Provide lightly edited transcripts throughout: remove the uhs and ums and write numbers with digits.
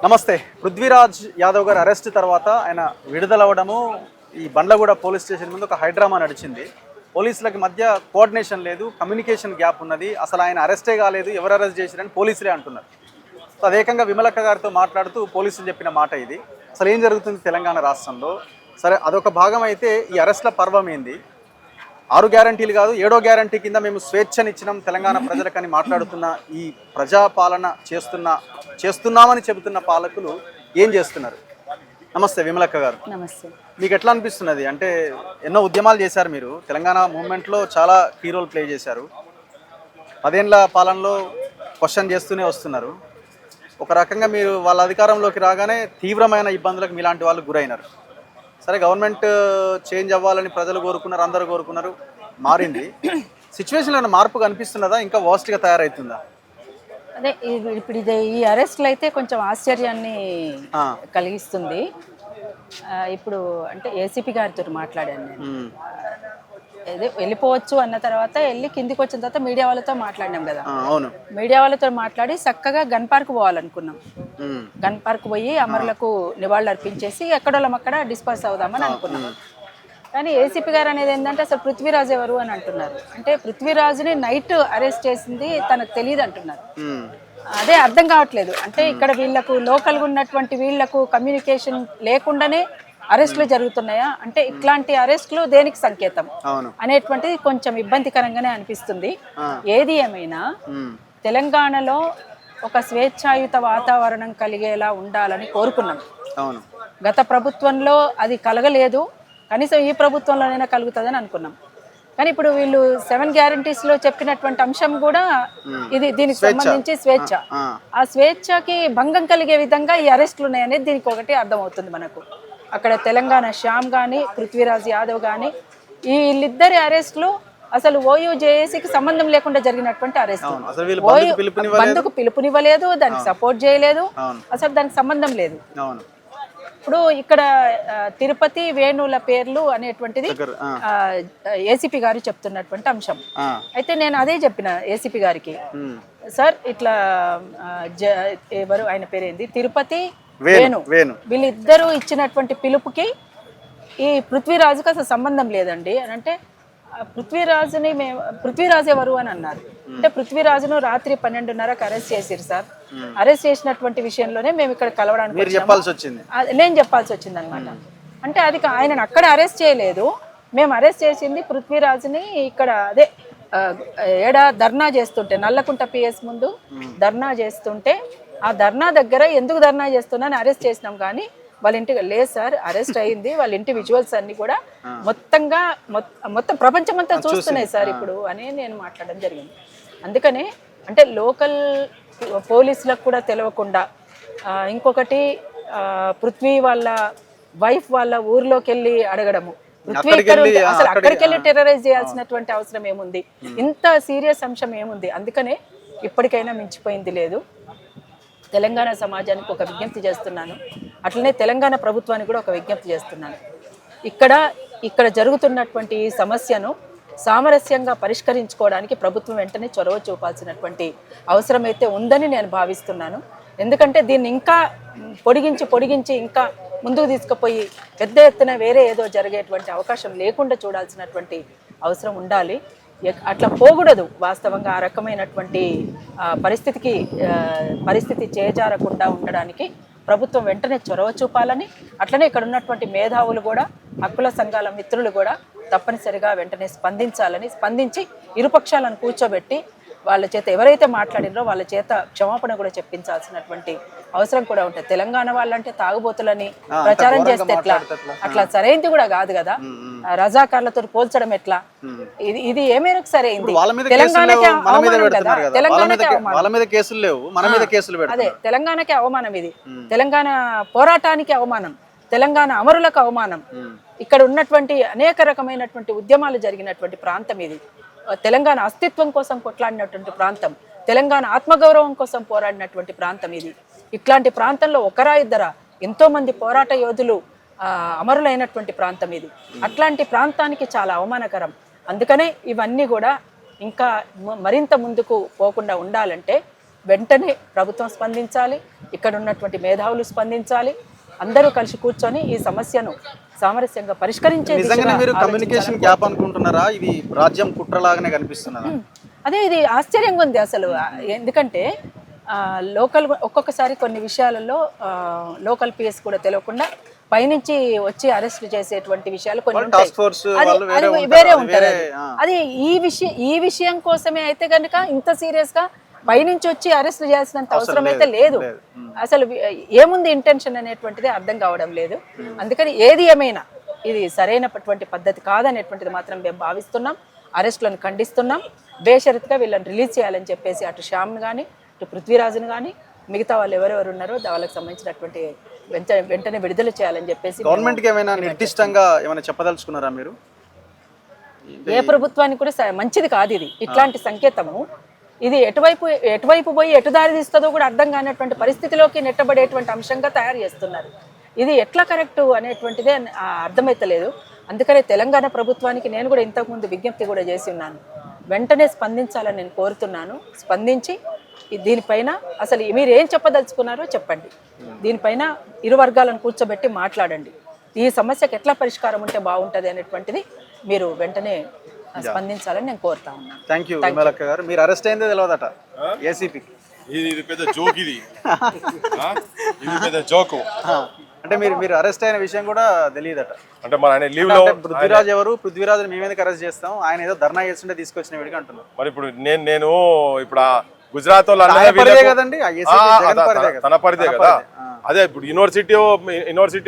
నమస్తే. పృథ్వీరాజ్ యాదవ్ గారు అరెస్ట్ తర్వాత ఆయన విడుదలవ్వడము ఈ బండ్లగూడ పోలీస్ స్టేషన్ ముందు ఒక హైడ్రామా నడిచింది. పోలీసులకి మధ్య కోఆర్డినేషన్ లేదు, కమ్యూనికేషన్ గ్యాప్ ఉన్నది. అసలు ఆయన అరెస్టే కాలేదు, ఎవరు అరెస్ట్ చేశారని పోలీసులే అంటున్నారు. సో అదేకంగా విమలక్క గారితో మాట్లాడుతూ పోలీసులు చెప్పిన మాట ఇది. అసలు ఏం జరుగుతుంది తెలంగాణ రాష్ట్రంలో? సరే, అదొక భాగం అయితే ఈ అరెస్ట్ల పర్వం ఏంది? 6 గ్యారంటీలు కాదు 7వ గ్యారంటీ కింద మేము స్వేచ్ఛనిచ్చినాం తెలంగాణ ప్రజలకని మాట్లాడుతున్న ఈ ప్రజాపాలన చేస్తున్నామని చెబుతున్న పాలకులు ఏం చేస్తున్నారు? నమస్తే విమలక్క గారు. నమస్తే. మీకు ఎట్లా అనిపిస్తున్నది? అంటే ఎన్నో ఉద్యమాలు చేశారు మీరు, తెలంగాణ మూవ్మెంట్లో చాలా కీ రోల్ ప్లే చేశారు. 10 ఏళ్ల పాలనలో క్వశ్చన్ చేస్తూనే వస్తున్నారు. ఒక రకంగా మీరు వాళ్ళ అధికారంలోకి రాగానే తీవ్రమైన ఇబ్బందులకు మీలాంటి వాళ్ళు గురైనారు. సరే, గవర్నమెంట్ చేంజ్ అవ్వాలని ప్రజలు కోరుకున్నారు, అందరూ కోరుకున్నారు, మారింది. సిచ్యువేషన్లో మార్పు కనిపిస్తున్నదా, ఇంకా వర్స్ట్గా తయారవుతుందా? అదే ఇప్పుడు ఈ అరెస్ట్లు అయితే కొంచెం ఆశ్చర్యాన్ని కలిగిస్తుంది. ఇప్పుడు అంటే ఏసీపీ గారితో మాట్లాడాను నేను. అదే వెళ్ళిపోవచ్చు అన్న తర్వాత వెళ్ళి కిందికి వచ్చిన తర్వాత మీడియా వాళ్ళతో మాట్లాడినాం కదా. అవును, మీడియా వాళ్ళతో మాట్లాడి చక్కగా గన్ పార్క్ పోవాలనుకున్నాం. గన్ పార్క్ పోయి అమరులకు నివాళులు అర్పించేసి ఎక్కడోళ్ళం అక్కడ డిస్పర్స్ అవుదామని అనుకున్నాం. కానీ ఏసీపీ గారు అనేది ఏంటంటే అసలు పృథ్వీరాజ్ ఎవరు అని అంటున్నారు. అంటే పృథ్వీరాజుని నైట్ అరెస్ట్ చేసింది తనకు తెలియదు అంటున్నారు. అదే అర్థం కావట్లేదు. అంటే ఇక్కడ వీళ్ళకు లోకల్గా ఉన్నటువంటి వీళ్ళకు కమ్యూనికేషన్ లేకుండానే అరెస్టులు జరుగుతున్నాయా అంటే ఇట్లాంటి అరెస్టులు దేనికి సంకేతం అనేటువంటిది కొంచెం ఇబ్బందికరంగానే అనిపిస్తుంది. ఏది ఏమైనా తెలంగాణలో ఒక స్వేచ్ఛాయుత వాతావరణం కలిగేలా ఉండాలని కోరుకున్నాం. గత ప్రభుత్వంలో అది కలగలేదు, కనీసం ఈ ప్రభుత్వంలోనైనా కలుగుతుందని అనుకున్నాం. కానీ ఇప్పుడు వీళ్ళు 7 గ్యారంటీస్లో చెప్పినటువంటి అంశం కూడా ఇది దీనికి సంబంధించి స్వేచ్ఛ. ఆ స్వేచ్ఛకి భంగం కలిగే విధంగా ఈ అరెస్టులు ఉన్నాయనేది దీనికి ఒకటి అర్థమవుతుంది మనకు. అక్కడ తెలంగాణ శ్యామ్ కానీ పృథ్వీరాజ్ యాదవ్ కానీ వీళ్ళిద్దరి అరెస్టులు అసలు ఓయూజేఏసీకి సంబంధం లేకుండా జరిగినటువంటి అరెస్టులు. బంధుకు పిలుపునివ్వలేదు, దానికి సపోర్ట్ చేయలేదు, అసలు దానికి సంబంధం లేదు. ఇప్పుడు ఇక్కడ తిరుపతి వేణుల పేర్లు అనేటువంటిది ఏసీపీ గారు చెప్తున్నటువంటి అంశం. అయితే నేను అదే చెప్పిన ఏసీపీ గారికి, సార్ ఇట్లా ఎవరు ఆయన పేరేంది తిరుపతి వేణు వీళ్ళిద్దరూ ఇచ్చినటువంటి పిలుపుకి ఈ పృథ్వీరాజుకి అసలు సంబంధం లేదండి అని అంటే, పృథ్వీరాజు ఎవరు అని అన్నారు. అంటే పృథ్వీరాజును రాత్రి 12:30కి అరెస్ట్ చేసిరు సార్. అరెస్ట్ చేసినటువంటి విషయంలోనే మేము ఇక్కడ కలవడానికి నేను చెప్పాల్సి వచ్చింది అనమాట. అంటే అది ఆయనను అక్కడ అరెస్ట్ చేయలేదు, మేము అరెస్ట్ చేసింది పృథ్వీరాజుని ఇక్కడ అదే ధర్నా చేస్తుంటే నల్లకుంట పిఎస్ ముందు ధర్నా చేస్తుంటే ఆ ధర్నా దగ్గర ఎందుకు ధర్నా చేస్తున్నా అరెస్ట్ చేసినాం. కానీ వాళ్ళ ఇంటికి లేదు సార్, అరెస్ట్ అయింది, వాళ్ళ ఇంటి విజువల్స్ అన్ని కూడా మొత్తం ప్రపంచమంతా చూస్తున్నాయి సార్ ఇప్పుడు అని నేను మాట్లాడడం జరిగింది. అందుకనే అంటే లోకల్ పోలీసులకు కూడా తెలియకుండా ఇంకొకటి పృథ్వీ వాళ్ళ వైఫ్ వాళ్ళ ఊర్లోకి వెళ్ళి అడగడము, పృథ్వీ అసలు అక్కడికి వెళ్ళి టెర్రరైజ్ చేయాల్సినటువంటి అవసరం ఏముంది, ఇంత సీరియస్ అంశం ఏముంది. అందుకనే ఇప్పటికైనా మించిపోయింది లేదు. తెలంగాణ సమాజానికి ఒక విజ్ఞప్తి చేస్తున్నాను, అట్లనే తెలంగాణ ప్రభుత్వానికి కూడా ఒక విజ్ఞప్తి చేస్తున్నాను. ఇక్కడ జరుగుతున్నటువంటి ఈ సమస్యను సామరస్యంగా పరిష్కరించుకోవడానికి ప్రభుత్వం వెంటనే చొరవ చూపాల్సినటువంటి అవసరం అయితే ఉందని నేను భావిస్తున్నాను. ఎందుకంటే దీన్ని ఇంకా పొడిగించి ఇంకా ముందుకు తీసుకుపోయి పెద్ద ఎత్తున వేరే ఏదో జరిగేటువంటి అవకాశం లేకుండా చూడాల్సినటువంటి అవసరం ఉండాలి. అట్లా పోకూడదు. వాస్తవంగా ఆ రకమైనటువంటి పరిస్థితి చేజారకుండా ఉండడానికి ప్రభుత్వం వెంటనే చొరవ చూపాలని, అట్లనే ఇక్కడ ఉన్నటువంటి మేధావులు కూడా హక్కుల సంఘాల మిత్రులు కూడా తప్పనిసరిగా వెంటనే స్పందించి ఇరుపక్షాలను కూర్చోబెట్టి వాళ్ళ చేత ఎవరైతే మాట్లాడినరో వాళ్ళ చేత క్షమాపణ కూడా చెప్పించాల్సినటువంటి అవసరం కూడా ఉంటుంది. తెలంగాణ వాళ్ళంటే తాగుబోతులని ప్రచారం చేస్తే ఎట్లా, అట్లా సరైనది కూడా కాదు కదా. రజాకార్లతో పోల్చడం ఎట్లా, ఇది ఏ మేరకు సరైంది? తెలంగాణకి అవమానం కదా, అదే తెలంగాణకి అవమానం, ఇది తెలంగాణ పోరాటానికి అవమానం, తెలంగాణ అమరులకు అవమానం. ఇక్కడ ఉన్నటువంటి అనేక రకమైనటువంటి ఉద్యమాలు జరిగినటువంటి ప్రాంతం ఇది. తెలంగాణ అస్తిత్వం కోసం కొట్లాడినటువంటి ప్రాంతం, తెలంగాణ ఆత్మగౌరవం కోసం పోరాడినటువంటి ప్రాంతం ఇది. ఇట్లాంటి ప్రాంతంలో ఒకరా ఇద్దరా ఎంతో మంది పోరాట యోధులు అమరులైనటువంటి ప్రాంతం ఇది. అట్లాంటి ప్రాంతానికి చాలా అవమానకరం. అందుకనే ఇవన్నీ కూడా ఇంకా మరింత ముందుకు పోకుండా ఉండాలంటే వెంటనే ప్రభుత్వం స్పందించాలి, ఇక్కడ ఉన్నటువంటి మేధావులు స్పందించాలి, అందరూ కలిసి కూర్చొని ఈ సమస్యను సామరస్యంగా పరిష్కరించే నిజంగానే మీరు కమ్యూనికేషన్ గ్యాప్ అనుకుంటున్నారా? ఇది రాజ్యం కుట్రలాగానే కనిపిస్తున్నదా? అదే ఇది ఆశ్చర్యంగా ఉంది అసలు. ఎందుకంటే ఒక్కొక్కసారి కొన్ని విషయాలలో లోకల్ పిఎస్ కూడా తెలియకుండా పైనుంచి వచ్చి అరెస్ట్ చేసేటువంటి విషయాలు కొన్ని ఉంటాయి. అది వేరే ఉంటారు. అది ఈ విషయం కోసమే అయితే కనుక ఇంత సీరియస్ గా పైనుంచి వచ్చి అరెస్ట్ చేయాల్సినంత అవసరం అయితే లేదు. అసలు ఏముంది ఇంటెన్షన్ అనేటువంటిది అర్థం కావడం లేదు. అందుకని ఏది ఏమైనా ఇది సరైనటువంటి పద్ధతి కాదనేటువంటిది మాత్రం మేము భావిస్తున్నాం. అరెస్టులను ఖండిస్తున్నాం. బేషరతుగా వీళ్ళని రిలీజ్ చేయాలని చెప్పేసి అటు శ్యామ్ను కానీ ఇటు పృథ్వీరాజును కానీ మిగతా వాళ్ళు ఎవరెవరు ఉన్నారో వాళ్ళకి సంబంధించినటువంటి వెంటనే విడుదల చేయాలని చెప్పేసి. గవర్నమెంట్కి ఏమైనా నిర్దిష్టంగా ఏమైనా చెప్పదలుచుకున్నారా మీరు? ఏ ప్రభుత్వానికి కూడా మంచిది కాదు ఇది. ఇట్లాంటి సంకేతము ఇది ఎటువైపు పోయి ఎటు దారి తీస్తుందో కూడా అర్థం కానటువంటి పరిస్థితిలోకి నెట్టబడేటువంటి అంశంగా తయారు చేస్తున్నారు. ఇది ఎట్లా కరెక్టు అనేటువంటిదే అర్థమైతలేదు. అందుకనే తెలంగాణ ప్రభుత్వానికి నేను కూడా ఇంతకుముందు విజ్ఞప్తి కూడా చేసి ఉన్నాను. వెంటనే స్పందించాలని నేను కోరుతున్నాను. స్పందించి దీనిపైన అసలు మీరు ఏం చెప్పదలుచుకున్నారో చెప్పండి. దీనిపైన ఇరు వర్గాలను కూర్చోబెట్టి మాట్లాడండి. ఈ సమస్యకు ఎట్లా పరిష్కారం ఉంటే బాగుంటుంది అనేటువంటిది మీరు వెంటనే స్పందించాలని నేను కోరుతా ఉన్నాను. థ్యాంక్ యూ విమలక్క గారు. మీరు అరెస్ట్ అయిందే తెలియదట ఏసీపీకి. ఇది పెద్ద జోక్, ఇది పెద్ద జోకు. అంటే మీరు అరెస్ట్ అయిన విషయం కూడా తెలియదట. అంటే మన ఆయన లీవ్ లో పృథ్వీరాజ్ ఎవరు? పృథ్వీరాజ్ మేము ఎందుకు అరెస్ట్ చేస్తాం? ఆయన ఏదో ధర్నా చేస్తుంటే తీసుకొచ్చిన వీడికి అంటున్నారు. మరి ఇప్పుడు నేను ఇప్పుడు గుజరాత్ వాళ్ళు కదండి, తన పరిదే కదా. అదే ఇప్పుడు యూనివర్సిటీ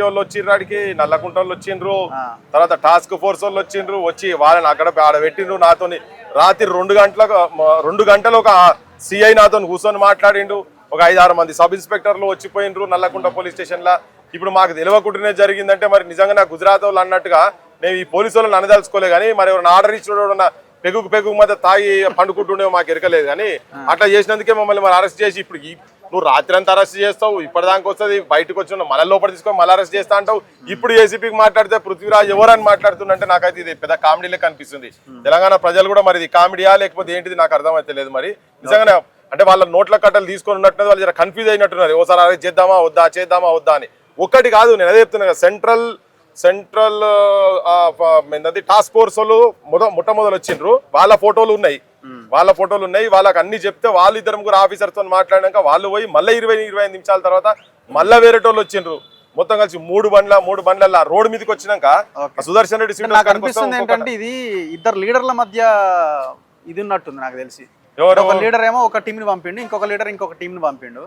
వాళ్ళు వచ్చిర్రు, ఆడికి నల్లకుంట వాళ్ళు వచ్చిండ్రు, తర్వాత టాస్క్ ఫోర్స్ వాళ్ళు వచ్చిండ్రు, వచ్చి వాళ్ళని అక్కడ ఆడ పెట్టిండ్రు. నాతో రాత్రి 2 గంటలు ఒక సిఐ నాతో కూర్చొని మాట్లాడిండు. ఒక 5-6 మంది సబ్ ఇన్స్పెక్టర్లు వచ్చిపోయిండ్రు నల్లకుంట పోలీస్ స్టేషన్ లా. ఇప్పుడు మాకు తెలియకుండానే జరిగిందంటే మరి నిజంగా నా గుజరాత్ వాళ్ళు అన్నట్టుగా నేను ఈ పోలీసు వాళ్ళని అనదలుచుకోలే. కానీ మరి ఎవరైనా ఆర్డర్ ఇచ్చిన పెగుకు మధ్య తాగి పండుకుంటుండేవో మాకు ఎరకలేదు. కానీ అట్లా చేసినందుకే మమ్మల్ని మరి అరెస్ట్ చేసి ఇప్పుడు నువ్వు రాత్రి అంతా అరెస్ట్ చేస్తావు, ఇప్పటిదాకా వస్తుంది, బయటకు వచ్చిన మళ్ళీ లోపల తీసుకొని మళ్ళీ అరెస్ట్ చేస్తా అంటావు. ఇప్పుడు ఏసీపీకి మాట్లాడితే పృథ్వీరాజ్ ఎవరని మాట్లాడుతుందంటే నాకైతే ఇది పెద్ద కామెడీలే కనిపిస్తుంది. తెలంగాణ ప్రజలు కూడా మరి ఇది కామెడీయా లేకపోతే ఏంటిది నాకు అర్థమైతే లేదు. మరి నిజంగానే అంటే వాళ్ళ నోట్ల కట్టలు తీసుకొని ఉన్నట్టున్నది, వాళ్ళు జర కన్ఫ్యూజ్ అయినట్టున్నారు. ఓసారి అరెస్ట్ చేద్దామా వద్దా అని. ఒక్కటి కాదు, నేను అదే చెప్తున్నా కదా, సెంట్రల్ టాస్క్ ఫోర్స్ వాళ్ళు మొట్టమొదలు వచ్చిండ్రు. వాళ్ళ ఫోటోలు ఉన్నాయి, వాళ్ళకి అన్ని చెప్తే వాళ్ళు 2-3 ఆఫీసర్తో మాట్లాడినాక వాళ్ళు పోయి మళ్ళీ 20-25 నిమిషాల తర్వాత మళ్ళీ వేరేటోళ్ళు వచ్చిండ్రు. మొత్తం కలిసి 3 బండ్ల రోడ్డు మీదకి వచ్చినాక సుదర్శన్ రెడ్డి నాకు అనిపిస్తుంది ఏంటంటే ఇది ఇద్దరు లీడర్ల మధ్య ఇది ఉన్నట్టుంది. నాకు తెలిసి ఒక లీడర్ ఏమో ఒక టీం ని పంపిండు, ఇంకొక లీడర్ ఇంకొక టీం ని పంపిండు.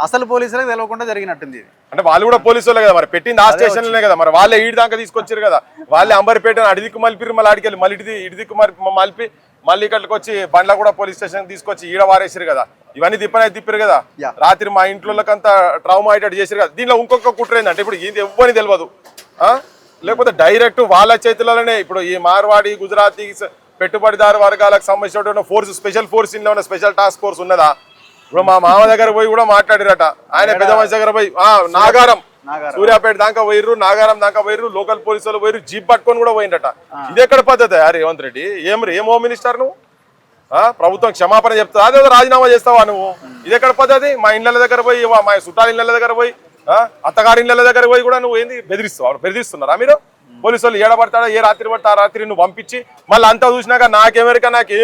అసలు పోలీసులకు తెలియకుండా జరిగినట్టుంది ఇది. అంటే వాళ్ళు కూడా పోలీసులే కదా, మరి పెట్టింది ఆ స్టేషన్ లోనే కదా, మరి వాళ్ళే ఈడి దాకా తీసుకొచ్చారు కదా. వాళ్ళే అంబర్పేట అడిదిక్కు మలిపిరు, మళ్ళీ ఆడికెళ్ళి మళ్ళీ ఇడిదిక్కు మలిపి మళ్ళీ ఇక్కడికి వచ్చి బండ్ల కూడా పోలీస్ స్టేషన్ తీసుకొచ్చి ఈడ వారేసారు కదా. ఇవన్నీ తిప్పారు కదా. రాత్రి మా ఇంట్లోకంతా ట్రామా అయ్యేటట్టు చేసారు కదా. దీనిలో ఇంకొక కుట్ర ఏంటంటే ఇప్పుడు ఇది ఎవ్వని తెలియదు, లేకపోతే డైరెక్ట్ వాళ్ళ చేతులలోనే ఇప్పుడు ఈ మార్వాడి గుజరాతీ పెట్టుబడిదారు వర్గాలకు సంబంధించిన స్పెషల్ ఫోర్స్ ఇంట్లో ఉన్న స్పెషల్ టాస్క్ ఫోర్స్ ఉన్నదా? ఇప్పుడు మా మామ దగ్గర పోయి కూడా మాట్లాడిరట. ఆయన పెద్ద మనిషి దగ్గర పోయి నాగారం సూర్యాపేట దాకా పోయిర్రు, నాగారం దాకా పోయిర్రు, లోకల్ పోలీసు వాళ్ళు పోయిర్రు, జీప్ పట్టుకొని కూడా పోయిందట. ఇది ఎక్కడ పద్ధతి రేవంత్ రెడ్డి? ఏం హోమ్ మినిస్టర్ నువ్వు? ప్రభుత్వం క్షమాపణ చెప్తా, అదే రాజీనామా చేస్తావా నువ్వు? ఇది ఎక్కడ పద్ధతి? మా ఇళ్ళ దగ్గర పోయి, మా చుట్టాల ఇళ్ళ దగ్గర పోయి, అత్తగారి ఇళ్ళ దగ్గర పోయి కూడా నువ్వు ఏంది బెదిరిస్తున్నారా మీరు? పోలీసు వాళ్ళు ఏడబడతాడా, ఏ రాత్రి పడతా ఆ రాత్రి నువ్వు పంపించి మళ్ళీ అంతా చూసినాక నాకేం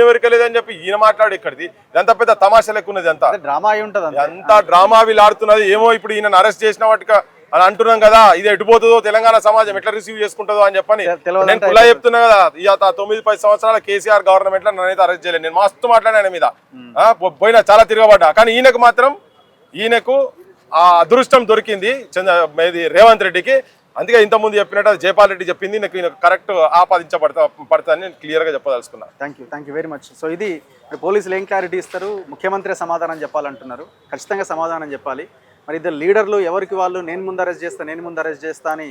ఎరక లేదని చెప్పి ఈయన మాట్లాడు. ఇక్కడిది ఇదంతా పెద్ద తమాషా లెక్క ఉన్నది, అంతా డ్రామా అయి ఉంటది, అంతా డ్రామా వీళ్ళు ఆడుతున్నది. ఏమో ఇప్పుడు ఈయన అరెస్ట్ చేసిన వాటిగా అని అంటున్నాం కదా, ఇది ఎటుపోతుందో తెలంగాణ సమాజం ఎట్లా రిసీవ్ చేసుకుంటుందో అని చెప్పని నేను కులా చెప్తున్నా కదా. ఈ 9-10 సంవత్సరాల కేసీఆర్ గవర్నమెంట్ లో నన్నైతే అరెస్ట్ చేయలేదు. నేను మస్తు మాట్లాడిన ఆయన మీద, పోయినా చాలా తిరగబడ్డా. కానీ ఈయనకు ఆ అదృష్టం దొరికింది రేవంత్ రెడ్డికి. అందుకే ఇంతకుముందు చెప్పినట్టు జయపాల్ రెడ్డి చెప్పింది నాకు కరెక్ట్ ఆపాదించబడతాని నేను క్లియర్ గా చెప్పదలుచుకున్నా. Thank you very much. So ఇది పోలీసులు ఏం క్లారిటీ ఇస్తారు? ముఖ్యమంత్రి సమాధానం చెప్పాలంటున్నారు. ఖచ్చితంగా సమాధానం చెప్పాలి. మరి ఇద్దరు లీడర్లు ఎవరికి వాళ్ళు నేను ముందు అరెస్ట్ చేస్తా అని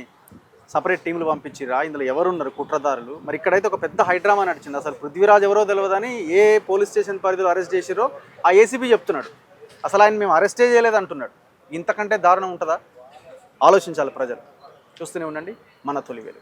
సపరేట్ టీంలు పంపించిరా? ఇందులో ఎవరున్నారు కుట్రదారులు? మరి ఇక్కడైతే ఒక పెద్ద హైడ్రామా నడిచింది. అసలు పృథ్వీరాజ్ ఎవరో తెలియదని ఏ పోలీస్ స్టేషన్ పరిధిలో అరెస్ట్ చేసిరో ఆ ఏసీపీ చెప్తున్నాడు. అసలు ఆయన మేము అరెస్టే చేయలేదు అంటున్నాడు. ఇంతకంటే దారుణం ఉంటుందా? ఆలోచించాలి ప్రజలు. చూస్తూనే ఉండండి మన తొలి వెలుగు.